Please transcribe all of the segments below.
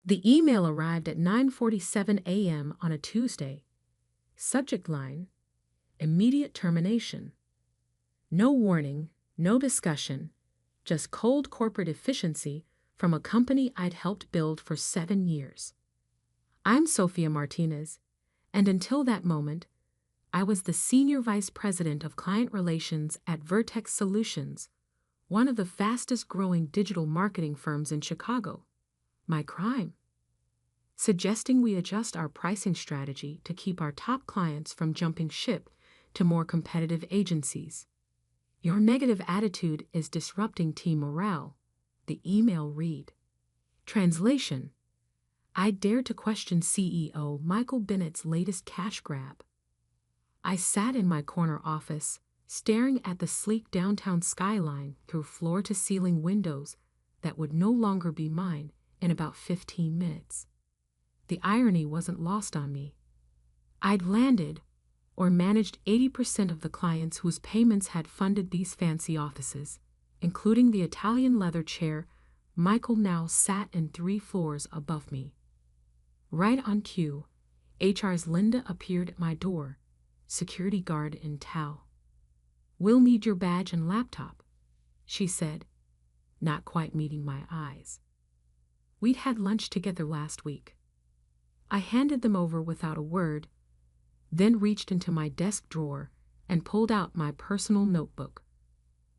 The email arrived at 9:47 a.m. on a Tuesday. Subject line: immediate termination. No warning, no discussion, just cold corporate efficiency from a company I'd helped build for 7 years. I'm Sophia Martinez, and until that moment, I was the Senior Vice President of Client Relations at Vertex Solutions, one of the fastest-growing digital marketing firms in Chicago. My crime? Suggesting we adjust our pricing strategy to keep our top clients from jumping ship to more competitive agencies. Your negative attitude is disrupting team morale, the email read. Translation: I dared to question CEO Michael Bennett's latest cash grab. I sat in my corner office, staring at the sleek downtown skyline through floor-to-ceiling windows that would no longer be mine in about 15 minutes. The irony wasn't lost on me. I'd landed or managed 80% of the clients whose payments had funded these fancy offices, including the Italian leather chair Michael now sat in 3 floors above me. Right on cue, HR's Linda appeared at my door, security guard in tow. "We'll need your badge and laptop," she said, not quite meeting my eyes. We'd had lunch together last week. I handed them over without a word, then reached into my desk drawer and pulled out my personal notebook,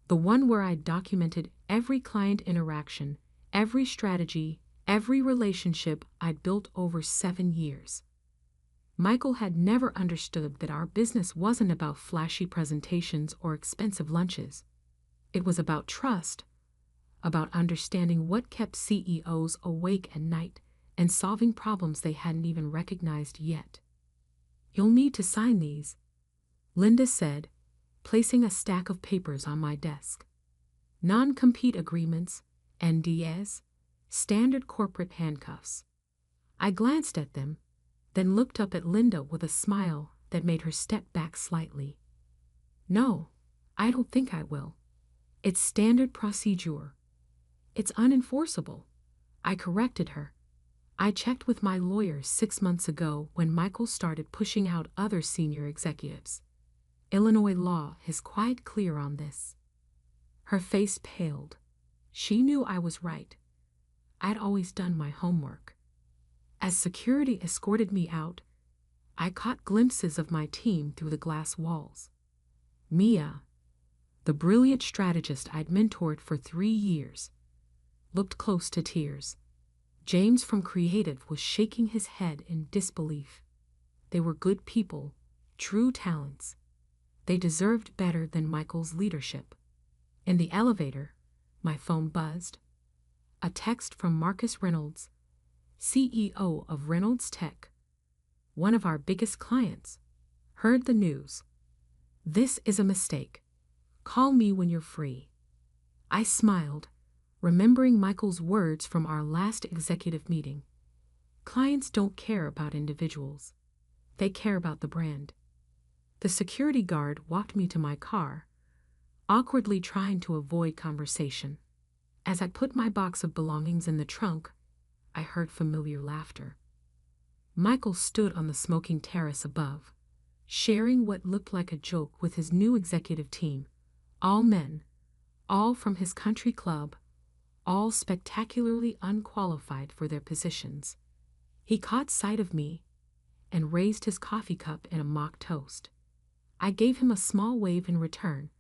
the one where I'd documented every client interaction, every strategy, every relationship I'd built over 7 years. Michael had never understood that our business wasn't about flashy presentations or expensive lunches. It was about trust, about understanding what kept CEOs awake at night and solving problems they hadn't even recognized yet. "You'll need to sign these," Linda said, placing a stack of papers on my desk. Non-compete agreements, NDAs, standard corporate handcuffs. I glanced at them, then looked up at Linda with a smile that made her step back slightly. "No, I don't think I will. It's standard procedure. It's unenforceable," I corrected her. I checked with my lawyer 6 months ago when Michael started pushing out other senior executives. Illinois law is quite clear on this. Her face paled. She knew I was right. I'd always done my homework. As security escorted me out, I caught glimpses of my team through the glass walls. Mia, the brilliant strategist I'd mentored for 3 years, looked close to tears. James from Creative was shaking his head in disbelief. They were good people, true talents. They deserved better than Michael's leadership. In the elevator, my phone buzzed. A text from Marcus Reynolds, CEO of Reynolds Tech, one of our biggest clients. "Heard the news. This is a mistake. Call me when you're free." I smiled, remembering Michael's words from our last executive meeting. Clients don't care about individuals. They care about the brand. The security guard walked me to my car, awkwardly trying to avoid conversation. As I put my box of belongings in the trunk, I heard familiar laughter. Michael stood on the smoking terrace above, sharing what looked like a joke with his new executive team. All men, all from his country club, all spectacularly unqualified for their positions. He caught sight of me and raised his coffee cup in a mock toast. I gave him a small wave in return,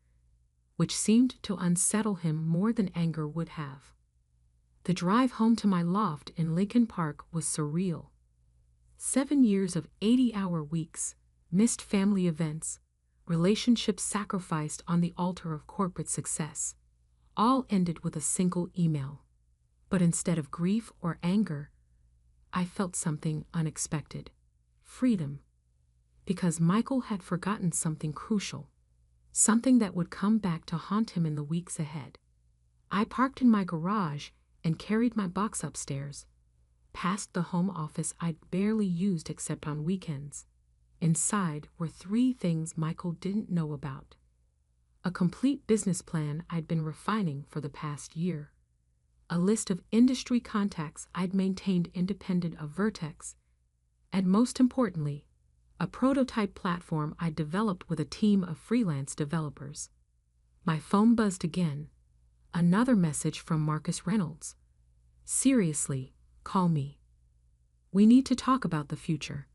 which seemed to unsettle him more than anger would have. The drive home to my loft in Lincoln Park was surreal. 7 years of 80-hour weeks, missed family events, relationships sacrificed on the altar of corporate success, all ended with a single email. But instead of grief or anger, I felt something unexpected: freedom. Because Michael had forgotten something crucial, something that would come back to haunt him in the weeks ahead. I parked in my garage and carried my box upstairs, past the home office I'd barely used except on weekends. Inside were 3 things Michael didn't know about: a complete business plan I'd been refining for the past year, a list of industry contacts I'd maintained independent of Vertex, and most importantly, a prototype platform I'd developed with a team of freelance developers. My phone buzzed again. Another message from Marcus Reynolds. "Seriously, call me. We need to talk about the future."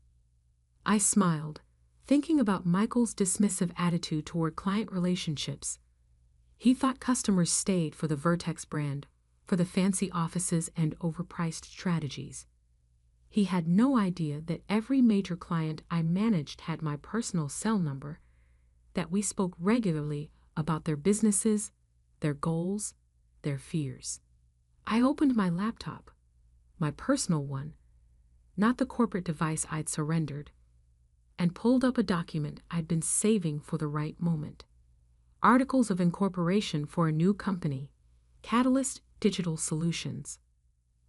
I smiled, thinking about Michael's dismissive attitude toward client relationships. He thought customers stayed for the Vertex brand, for the fancy offices and overpriced strategies. He had no idea that every major client I managed had my personal cell number, that we spoke regularly about their businesses, their goals, their fears. I opened my laptop, my personal one, not the corporate device I'd surrendered, and pulled up a document I'd been saving for the right moment. Articles of incorporation for a new company, Catalyst Digital Solutions.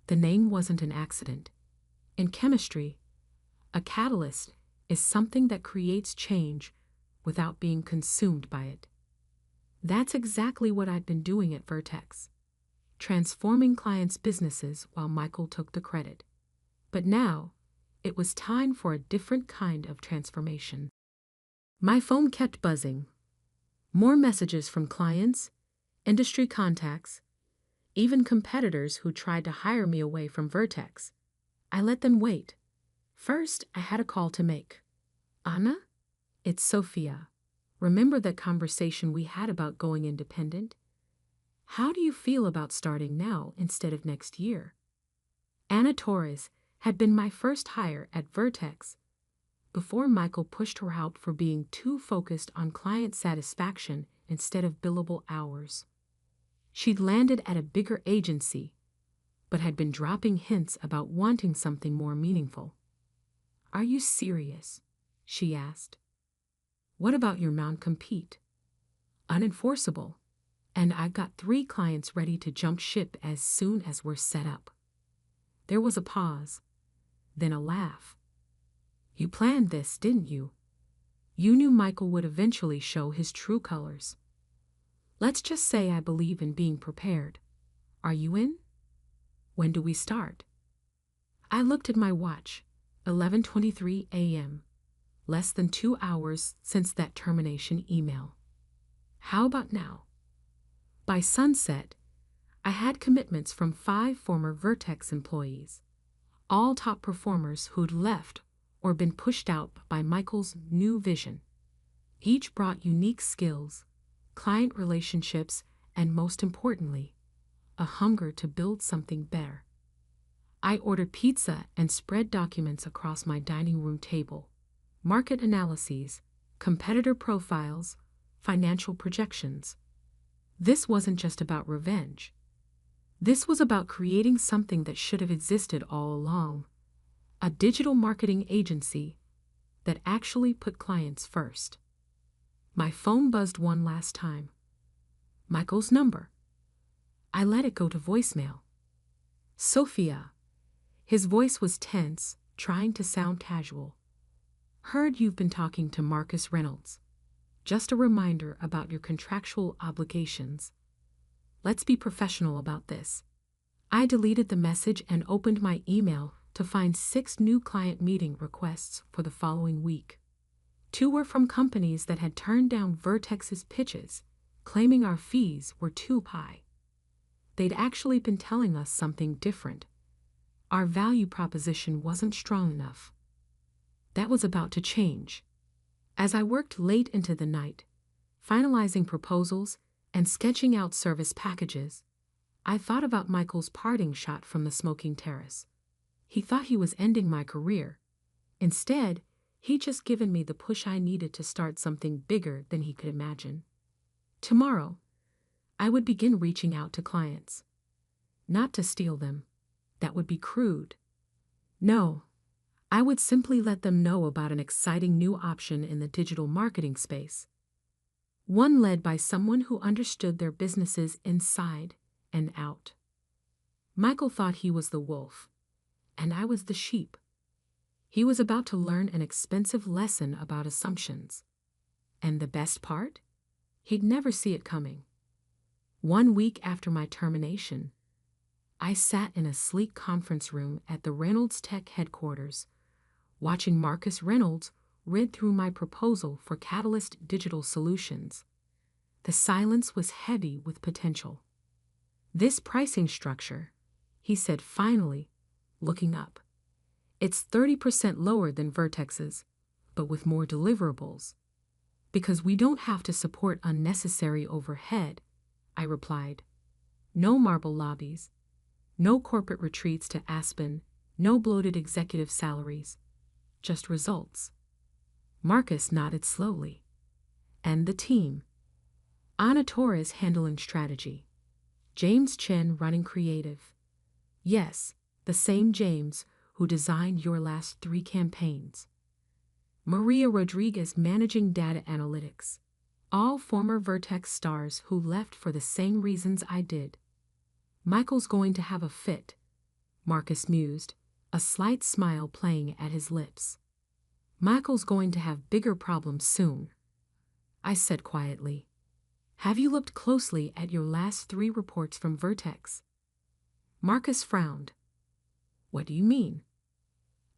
The name wasn't an accident. In chemistry, a catalyst is something that creates change without being consumed by it. That's exactly what I'd been doing at Vertex, transforming clients' businesses while Michael took the credit. But now, it was time for a different kind of transformation. My phone kept buzzing. More messages from clients, industry contacts, even competitors who tried to hire me away from Vertex. I let them wait. First, I had a call to make. "Anna? It's Sophia. Remember that conversation we had about going independent? How do you feel about starting now instead of next year?" Anna Torres had been my first hire at Vertex before Michael pushed her out for being too focused on client satisfaction instead of billable hours. She'd landed at a bigger agency, but had been dropping hints about wanting something more meaningful. "Are you serious?" she asked. "What about your non-compete?" "Unenforceable, and I've got 3 clients ready to jump ship as soon as we're set up." There was a pause, then a laugh. "You planned this, didn't you? You knew Michael would eventually show his true colors." "Let's just say I believe in being prepared. Are you in? When do we start?" I looked at my watch, 11:23 a.m., less than 2 hours since that termination email. How about now? By sunset, I had commitments from 5 former Vertex employees, all top performers who'd left or been pushed out by Michael's new vision. Each brought unique skills, client relationships, and most importantly, a hunger to build something better. I ordered pizza and spread documents across my dining room table, market analyses, competitor profiles, financial projections. This wasn't just about revenge. This was about creating something that should have existed all along, a digital marketing agency that actually put clients first. My phone buzzed one last time. Michael's number. I let it go to voicemail. "Sophia." His voice was tense, trying to sound casual. "Heard you've been talking to Marcus Reynolds. Just a reminder about your contractual obligations. Let's be professional about this." I deleted the message and opened my email to find 6 new client meeting requests for the following week. 2 were from companies that had turned down Vertex's pitches, claiming our fees were too high. They'd actually been telling us something different. Our value proposition wasn't strong enough. That was about to change. As I worked late into the night, finalizing proposals and sketching out service packages, I thought about Michael's parting shot from the smoking terrace. He thought he was ending my career. Instead, he'd just given me the push I needed to start something bigger than he could imagine. Tomorrow, I would begin reaching out to clients. Not to steal them. That would be crude. No, I would simply let them know about an exciting new option in the digital marketing space. One led by someone who understood their businesses inside and out. Michael thought he was the wolf, and I was the sheep. He was about to learn an expensive lesson about assumptions. And the best part? He'd never see it coming. 1 week after my termination, I sat in a sleek conference room at the Reynolds Tech headquarters, watching Marcus Reynolds read through my proposal for Catalyst Digital Solutions. The silence was heavy with potential. "This pricing structure," he said finally, looking up. "It's 30% lower than Vertex's, but with more deliverables." "Because we don't have to support unnecessary overhead," I replied. "No marble lobbies, no corporate retreats to Aspen, no bloated executive salaries, just results." Marcus nodded slowly. "And the team?" "Ana Torres handling strategy. James Chen running creative." "Yes, the same James who designed your last 3 campaigns." "Maria Rodriguez managing data analytics. All former Vertex stars who left for the same reasons I did." "Michael's going to have a fit," Marcus mused, a slight smile playing at his lips. "Michael's going to have bigger problems soon," I said quietly. "Have you looked closely at your last 3 reports from Vertex?" Marcus frowned. "What do you mean?"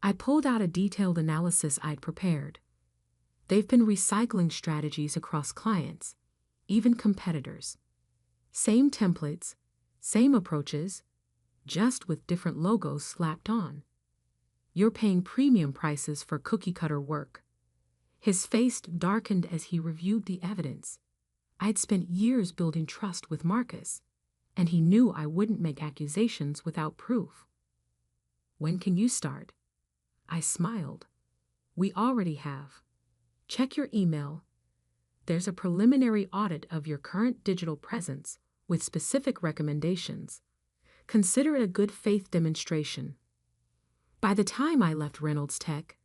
I pulled out a detailed analysis I'd prepared. They've been recycling strategies across clients, even competitors. Same templates, same approaches, just with different logos slapped on. "You're paying premium prices for cookie-cutter work." His face darkened as he reviewed the evidence. I'd spent years building trust with Marcus, and he knew I wouldn't make accusations without proof. "When can you start?" I smiled. "We already have. Check your email. There's a preliminary audit of your current digital presence with specific recommendations. Consider it a good faith demonstration." By the time I left Reynolds Tech,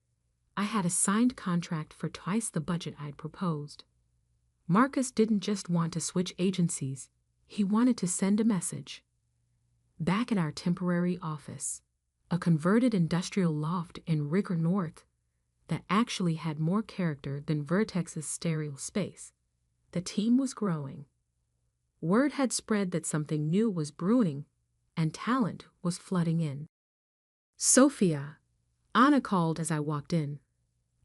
I had a signed contract for twice the budget I'd proposed. Marcus didn't just want to switch agencies, he wanted to send a message. Back at our temporary office, a converted industrial loft in Rigger North that actually had more character than Vertex's sterile space, the team was growing. Word had spread that something new was brewing, and talent was flooding in. "Sophia," Anna called as I walked in.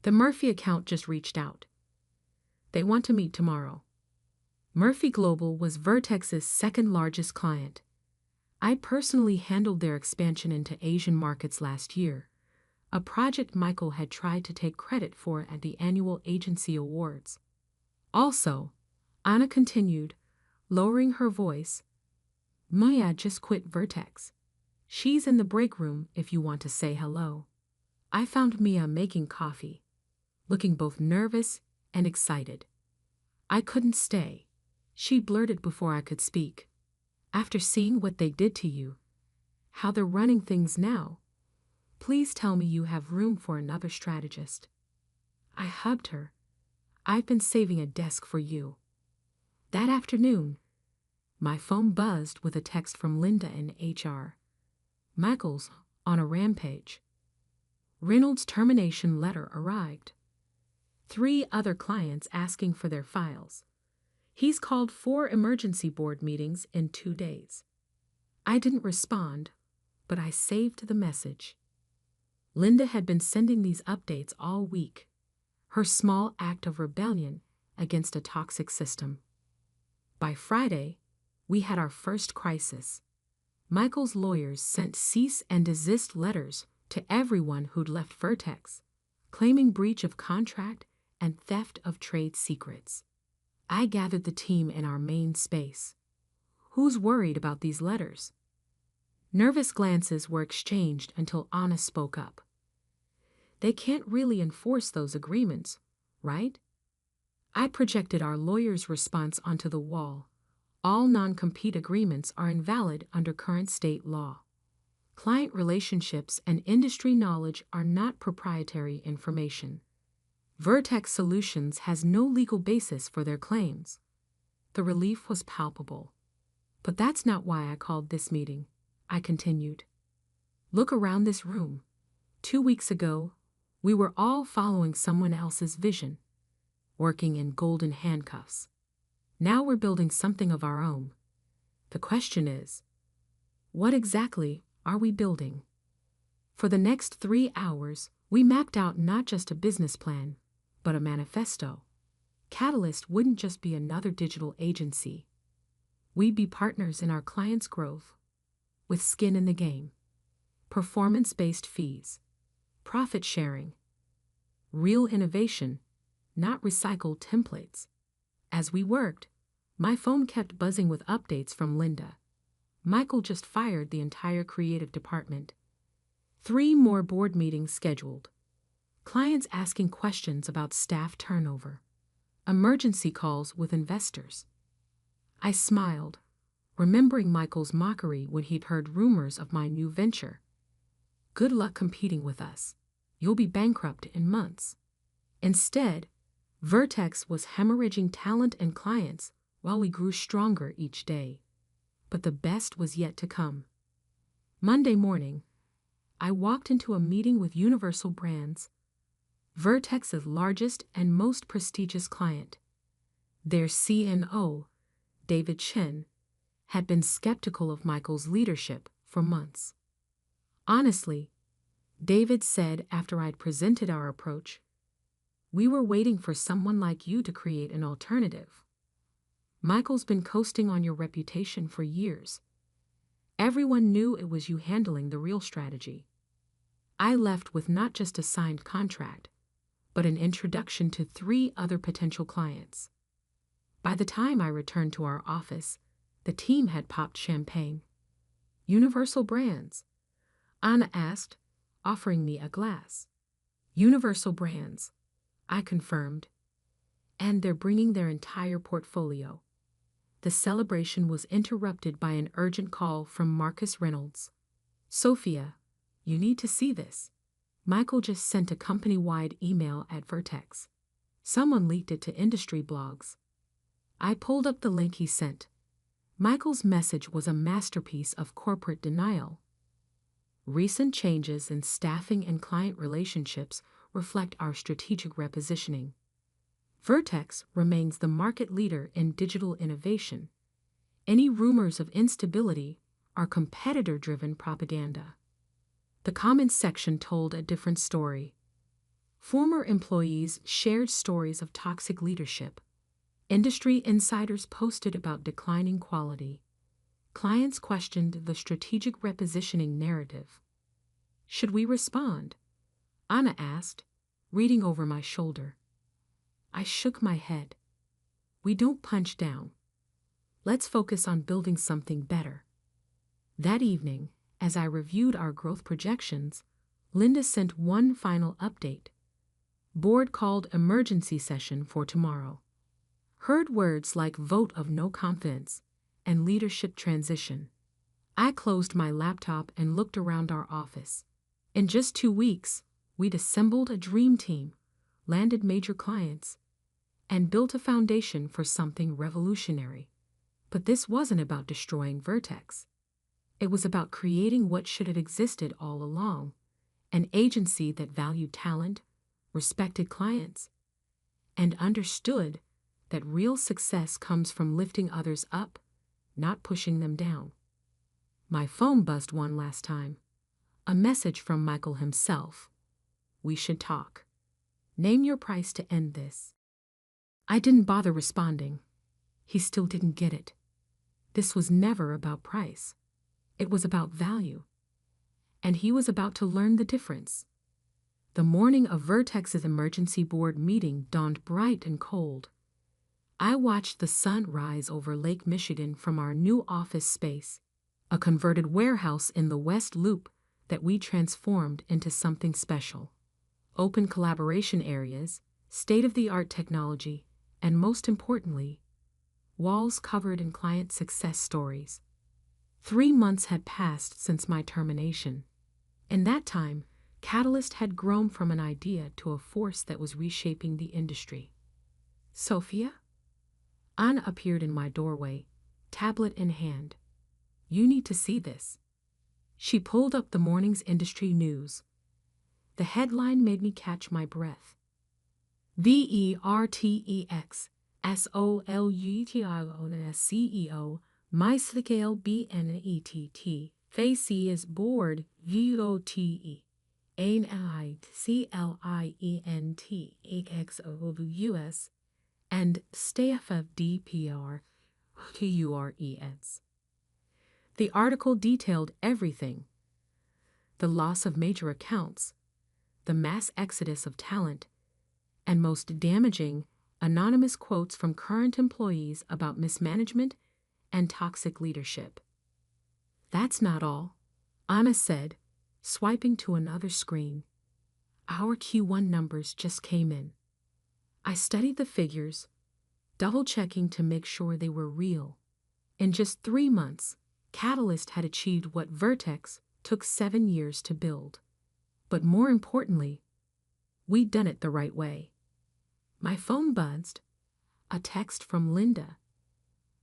"The Murphy account just reached out. They want to meet tomorrow." Murphy Global was Vertex's second-largest client. I personally handled their expansion into Asian markets last year, a project Michael had tried to take credit for at the annual agency awards. "Also," Anna continued, lowering her voice, "Maya just quit Vertex. She's in the break room if you want to say hello." I found Mia making coffee, looking both nervous and excited. "I couldn't stay," she blurted before I could speak. "After seeing what they did to you, how they're running things now, please tell me you have room for another strategist." I hugged her. "I've been saving a desk for you." That afternoon, my phone buzzed with a text from Linda in HR. "Michael's on a rampage." Reynolds' termination letter arrived. 3 other clients asking for their files. He's called 4 emergency board meetings in 2 days. I didn't respond, but I saved the message. Linda had been sending these updates all week, her small act of rebellion against a toxic system. By Friday, we had our first crisis. Michael's lawyers sent cease and desist letters to everyone who'd left Vertex, claiming breach of contract and theft of trade secrets. I gathered the team in our main space. "Who's worried about these letters?" Nervous glances were exchanged until Anna spoke up. "They can't really enforce those agreements, right?" I projected our lawyer's response onto the wall. "All non-compete agreements are invalid under current state law. Client relationships and industry knowledge are not proprietary information. Vertex Solutions has no legal basis for their claims." The relief was palpable. "But that's not why I called this meeting," I continued. "Look around this room. 2 weeks ago, we were all following someone else's vision, working in golden handcuffs. Now we're building something of our own. The question is, What exactly are we building? For the next 3 hours, we mapped out not just a business plan, but a manifesto. Catalyst wouldn't just be another digital agency. We'd be partners in our clients' growth, with skin in the game, performance-based fees, profit sharing, real innovation, not recycled templates. As we worked, my phone kept buzzing with updates from Linda. Michael just fired the entire creative department. 3 more board meetings scheduled. Clients asking questions about staff turnover. Emergency calls with investors. I smiled, remembering Michael's mockery when he'd heard rumors of my new venture. Good luck competing with us. You'll be bankrupt in months. Instead, Vertex was hemorrhaging talent and clients while we grew stronger each day. But the best was yet to come. Monday morning, I walked into a meeting with Universal Brands, Vertex's largest and most prestigious client. Their CNO, David Chen, had been skeptical of Michael's leadership for months. Honestly, David said after I'd presented our approach, "We were waiting for someone like you to create an alternative. Michael's been coasting on your reputation for years. Everyone knew it was you handling the real strategy." I left with not just a signed contract, but an introduction to 3 other potential clients. By the time I returned to our office, the team had popped champagne. "Universal Brands?" Anna asked, offering me a glass. "Universal Brands," I confirmed. "And they're bringing their entire portfolio." The celebration was interrupted by an urgent call from Marcus Reynolds. "Sophia, you need to see this. Michael just sent a company-wide email at Vertex. Someone leaked it to industry blogs." I pulled up the link he sent. Michael's message was a masterpiece of corporate denial. "Recent changes in staffing and client relationships reflect our strategic repositioning. Vertex remains the market leader in digital innovation. Any rumors of instability are competitor-driven propaganda." The comments section told a different story. Former employees shared stories of toxic leadership. Industry insiders posted about declining quality. Clients questioned the strategic repositioning narrative. "Should we respond?" Anna asked, reading over my shoulder. I shook my head. "We don't punch down. Let's focus on building something better." That evening, as I reviewed our growth projections, Linda sent one final update. "Board called emergency session for tomorrow." Heard words like vote of no confidence and leadership transition. I closed my laptop and looked around our office. In just 2 weeks, we'd assembled a dream team, landed major clients, and built a foundation for something revolutionary. But this wasn't about destroying Vertex. It was about creating what should have existed all along, an agency that valued talent, respected clients, and understood that real success comes from lifting others up, not pushing them down. My phone buzzed one last time. A message from Michael himself. "We should talk. Name your price to end this." I didn't bother responding. He still didn't get it. This was never about price. It was about value. And he was about to learn the difference. The morning of Vertex's emergency board meeting dawned bright and cold. I watched the sun rise over Lake Michigan from our new office space, a converted warehouse in the West Loop that we transformed into something special. Open collaboration areas, state-of-the-art technology, and most importantly, walls covered in client success stories. 3 months had passed since my termination. In that time, Catalyst had grown from an idea to a force that was reshaping the industry. "Sophia?" Anna appeared in my doorway, tablet in hand. "You need to see this." She pulled up the morning's industry news. The headline made me catch my breath. "Vertex SOLUTION CEO Myslicale BNETT Face is board, VOTE. ANICLIENTEXOUS, and STEFFDPRTURES. The article detailed everything: the loss of major accounts, the mass exodus of talent, and most damaging, anonymous quotes from current employees about mismanagement and toxic leadership. That's not all, Anna said, swiping to another screen. Our Q1 numbers just came in. I studied the figures, double-checking to make sure they were real. In just 3 months, Catalyst had achieved what Vertex took 7 years to build. But more importantly, we'd done it the right way. My phone buzzed. A text from Linda.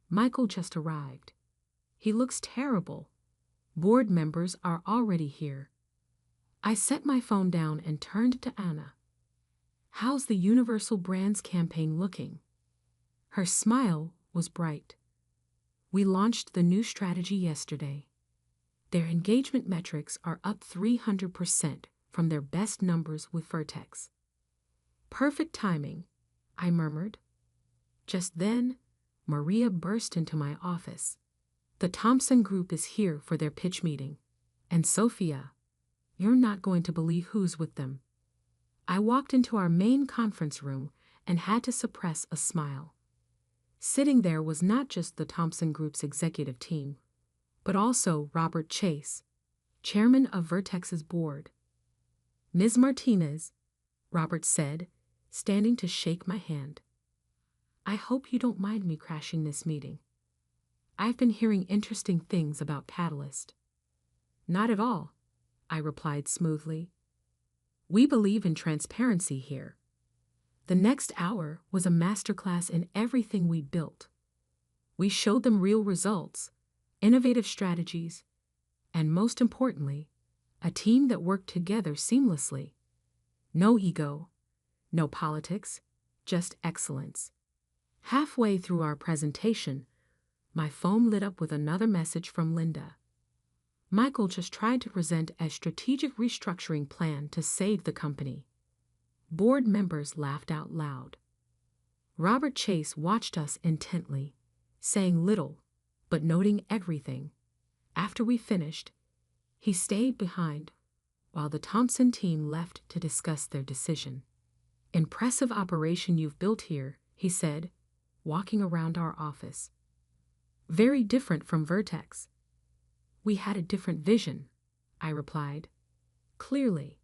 Michael just arrived. He looks terrible. Board members are already here. I set my phone down and turned to Anna. How's the Universal Brands campaign looking? Her smile was bright. We launched the new strategy yesterday. Their engagement metrics are up 300% from their best numbers with Vertex. Perfect timing, I murmured. Just then, Maria burst into my office. The Thompson Group is here for their pitch meeting. And Sophia, you're not going to believe who's with them. I walked into our main conference room and had to suppress a smile. Sitting there was not just the Thompson Group's executive team, but also Robert Chase, chairman of Vertex's board. Ms. Martinez, Robert said, standing to shake my hand. I hope you don't mind me crashing this meeting. I've been hearing interesting things about Catalyst. Not at all, I replied smoothly. We believe in transparency here. The next hour was a masterclass in everything we built. We showed them real results, innovative strategies, and most importantly, a team that worked together seamlessly. No ego, no politics, just excellence. Halfway through our presentation, my phone lit up with another message from Linda. Michael just tried to present a strategic restructuring plan to save the company. Board members laughed out loud. Robert Chase watched us intently, saying little, but noting everything. After we finished, he stayed behind while the Thompson team left to discuss their decision. Impressive operation you've built here, he said, walking around our office. Very different from Vertex. We had a different vision, I replied. Clearly.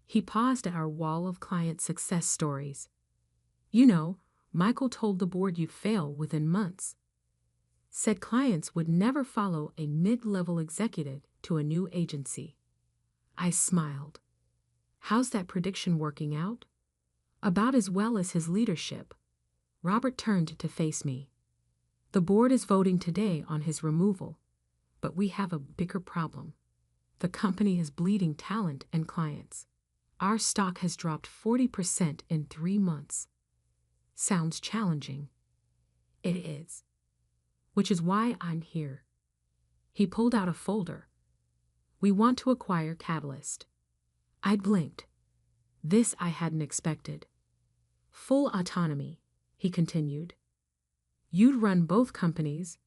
He paused at our wall of client success stories. You know, Michael told the board you'd fail within months. Said clients would never follow a mid-level executive to a new agency. I smiled. How's that prediction working out? About as well as his leadership. Robert turned to face me. The board is voting today on his removal, but we have a bigger problem. The company is bleeding talent and clients. Our stock has dropped 40% in 3 months. Sounds challenging. It is. Which is why I'm here. He pulled out a folder. We want to acquire Catalyst. I blinked. This I hadn't expected. Full autonomy, he continued. You'd run both companies,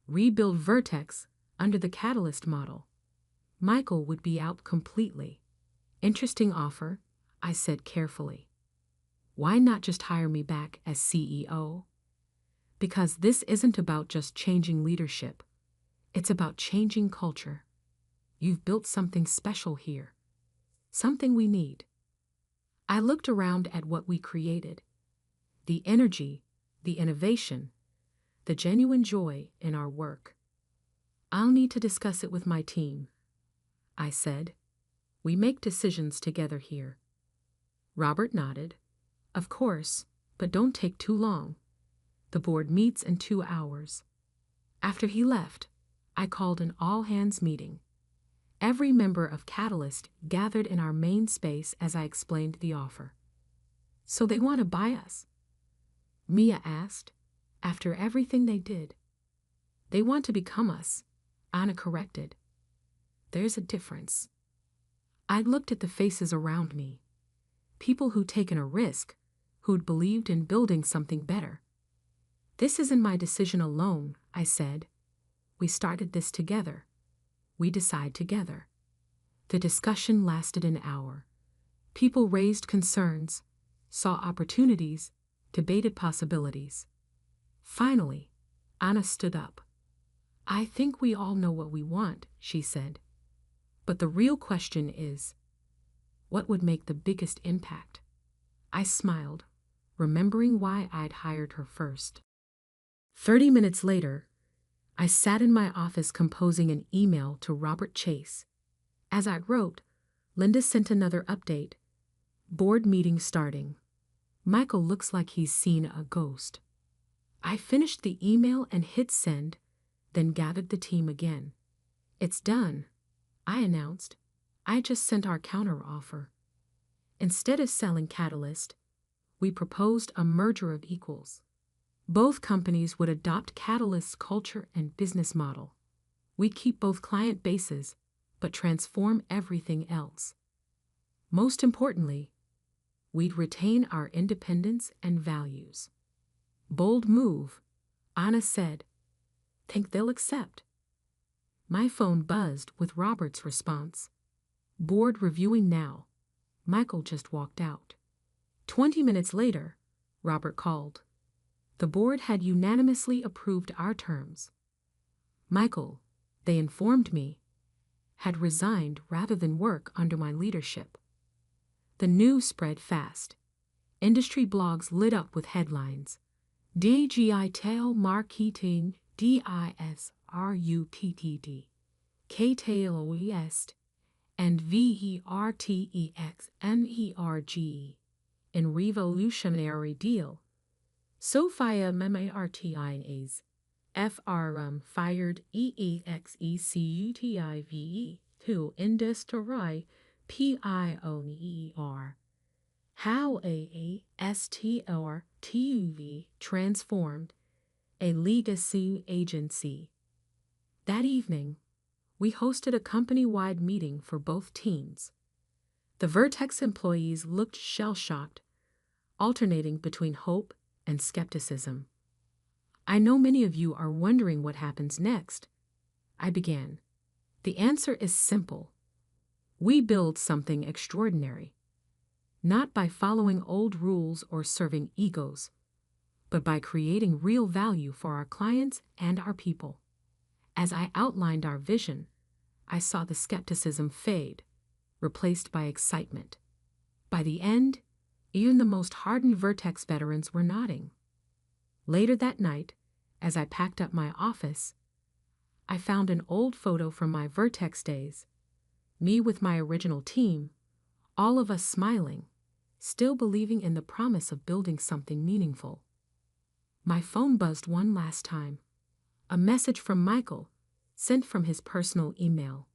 rebuild Vertex under the Catalyst model. Michael would be out completely. Interesting offer, I said carefully. Why not just hire me back as CEO? Because this isn't about just changing leadership. It's about changing culture. You've built something special here. Something we need. I looked around at what we created. The energy, the innovation, the genuine joy in our work. I'll need to discuss it with my team, I said. We make decisions together here. Robert nodded. Of course, but don't take too long. The board meets in 2 hours. After he left, I called an all-hands meeting. Every member of Catalyst gathered in our main space as I explained the offer. So they want to buy us? Mia asked. After everything they did. They want to become us, Anna corrected. There's a difference. I looked at the faces around me. People who'd taken a risk, who'd believed in building something better. This isn't my decision alone, I said. We started this together. We decide together. The discussion lasted an hour. People raised concerns, saw opportunities, debated possibilities. Finally, Anna stood up. I think we all know what we want, she said. But the real question is, what would make the biggest impact? I smiled, remembering why I'd hired her first. 30 minutes later, I sat in my office composing an email to Robert Chase. As I wrote, Linda sent another update. Board meeting starting. Michael looks like he's seen a ghost. I finished the email and hit send, then gathered the team again. It's done, I announced. I just sent our counteroffer. Instead of selling Catalyst, we proposed a merger of equals. Both companies would adopt Catalyst's culture and business model. We'd keep both client bases, but transform everything else. Most importantly, we'd retain our independence and values. Bold move, Anna said. Think they'll accept? My phone buzzed with Robert's response. Board reviewing now. Michael just walked out. 20 minutes later, Robert called. The board had unanimously approved our terms. Michael, they informed me, had resigned rather than work under my leadership. The news spread fast. Industry blogs lit up with headlines. Digital Marketing Disrupted, Catalyst, and Vertexmerge in revolutionary deal. Sophia Memartines, FRM fired EEXECUTIVE to industry PIONER. How AASTRTUV transformed a legacy agency. That evening, we hosted a company-wide meeting for both teams. The Vertex employees looked shell-shocked, alternating between hope and skepticism. I know many of you are wondering what happens next. I began. The answer is simple. We build something extraordinary. Not by following old rules or serving egos, but by creating real value for our clients and our people. As I outlined our vision, I saw the skepticism fade, replaced by excitement. By the end, even the most hardened Vertex veterans were nodding. Later that night, as I packed up my office, I found an old photo from my Vertex days, me with my original team, all of us smiling, still believing in the promise of building something meaningful. My phone buzzed one last time. A message from Michael, sent from his personal email.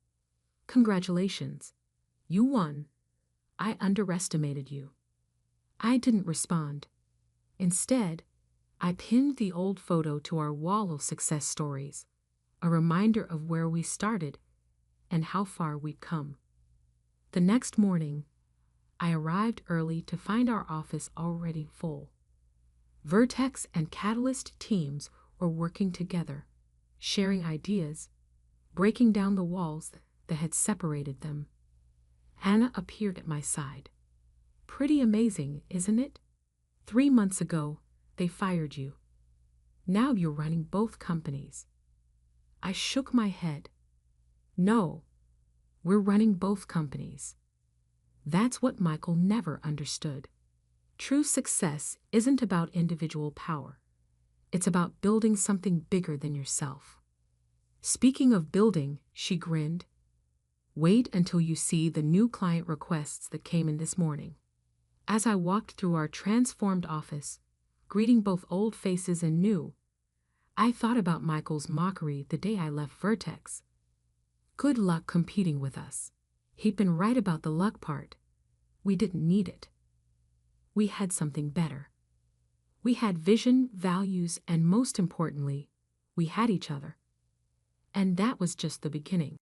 Congratulations. You won. I underestimated you. I didn't respond. Instead, I pinned the old photo to our wall of success stories, a reminder of where we started and how far we'd come. The next morning, I arrived early to find our office already full. Vertex and Catalyst teams were working together, sharing ideas, breaking down the walls that had separated them. Anna appeared at my side. Pretty amazing, isn't it? 3 months ago, they fired you. Now you're running both companies. I shook my head. No, we're running both companies. That's what Michael never understood. True success isn't about individual power. It's about building something bigger than yourself. Speaking of building, she grinned. Wait until you see the new client requests that came in this morning. As I walked through our transformed office, greeting both old faces and new, I thought about Michael's mockery the day I left Vertex. Good luck competing with us. He'd been right about the luck part. We didn't need it. We had something better. We had vision, values, and most importantly, we had each other. And that was just the beginning.